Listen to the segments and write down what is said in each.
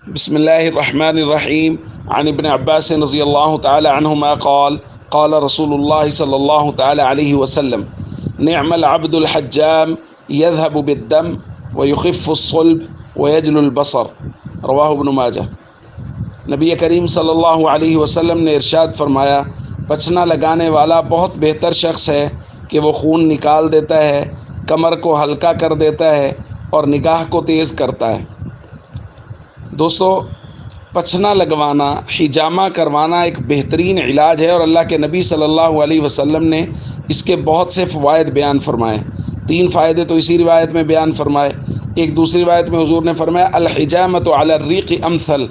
بسم الله الرحمن الرحيم عن ابن عباس رضي الله تعالى عنهما قال قال رسول الله صلى الله تعالى عليه وسلم نعم العبد الحجام يذهب بالدم ويخف الصلب ويجل البصر رواہ ابن ماجہ۔ نبی کریم صلی اللہ علیہ وسلم نے ارشاد فرمایا، پچنا لگانے والا بہت بہتر شخص ہے کہ وہ خون نکال دیتا ہے، کمر کو ہلکا کر دیتا ہے اور نگاہ کو تیز کرتا ہے۔ دوستو، پچھنا لگوانا، حجامہ کروانا ایک بہترین علاج ہے اور اللہ کے نبی صلی اللہ علیہ وسلم نے اس کے بہت سے فوائد بیان فرمائے۔ 3 فائدے تو اسی روایت میں بیان فرمائے۔ ایک دوسری روایت میں حضور نے فرمایا الحجامۃ علی الریق امثل،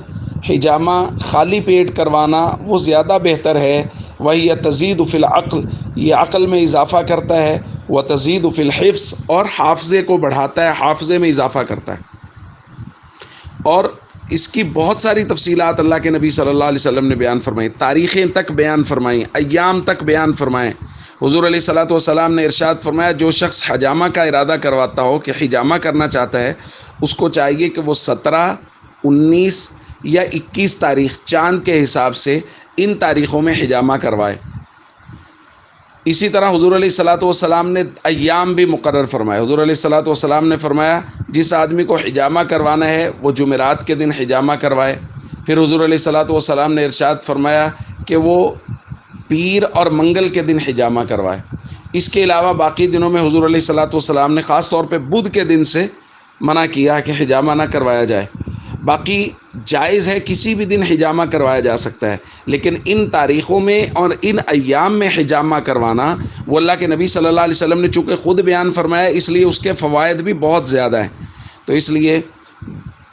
حجامہ خالی پیٹ کروانا وہ زیادہ بہتر ہے۔ وہی تزید فی العقل، یہ عقل میں اضافہ کرتا ہے، و تزید فی الحفظ، اور حافظے کو بڑھاتا ہے، حافظے میں اضافہ کرتا ہے۔ اور اس کی بہت ساری تفصیلات اللہ کے نبی صلی اللہ علیہ وسلم نے بیان فرمائی، تاریخیں تک بیان فرمائیں، ایام تک بیان فرمائیں۔ حضور علیہ الصلوۃ والسلام نے ارشاد فرمایا، جو شخص حجامہ کا ارادہ کرواتا ہو کہ حجامہ کرنا چاہتا ہے، اس کو چاہیے کہ وہ 17، 19 یا 21 تاریخ چاند کے حساب سے ان تاریخوں میں حجامہ کروائے۔ اسی طرح حضور علیہ الصلوۃ والسلام نے ایام بھی مقرر فرمائے۔ حضور علیہ الصلوۃ والسلام نے فرمایا جس آدمی کو حجامہ کروانا ہے وہ جمعرات کے دن حجامہ کروائے۔ پھر حضور علیہ الصلوۃ والسلام نے ارشاد فرمایا کہ وہ پیر اور منگل کے دن حجامہ کروائے۔ اس کے علاوہ باقی دنوں میں حضور علیہ الصلوۃ والسلام نے خاص طور پہ بدھ کے دن سے منع کیا کہ حجامہ نہ کروایا جائے۔ باقی جائز ہے، کسی بھی دن حجامہ کروایا جا سکتا ہے، لیکن ان تاریخوں میں اور ان ایام میں حجامہ کروانا وہ اللہ کے نبی صلی اللہ علیہ وسلم نے چونکہ خود بیان فرمایا، اس لیے اس کے فوائد بھی بہت زیادہ ہیں۔ تو اس لیے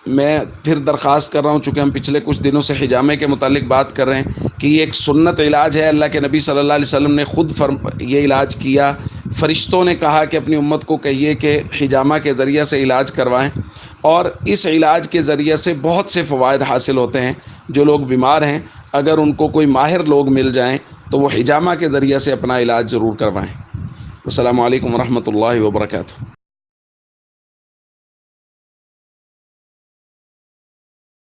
میں پھر درخواست کر رہا ہوں، چونکہ ہم پچھلے کچھ دنوں سے حجامہ کے متعلق بات کر رہے ہیں، کہ یہ ایک سنت علاج ہے۔ اللہ کے نبی صلی اللہ علیہ وسلم نے خود یہ علاج کیا۔ فرشتوں نے کہا کہ اپنی امت کو کہیے کہ حجامہ کے ذریعے سے علاج کروائیں، اور اس علاج کے ذریعے سے بہت سے فوائد حاصل ہوتے ہیں۔ جو لوگ بیمار ہیں، اگر ان کو کوئی ماہر لوگ مل جائیں تو وہ حجامہ کے ذریعے سے اپنا علاج ضرور کروائیں۔ السلام علیکم ورحمۃ اللہ وبرکاتہ۔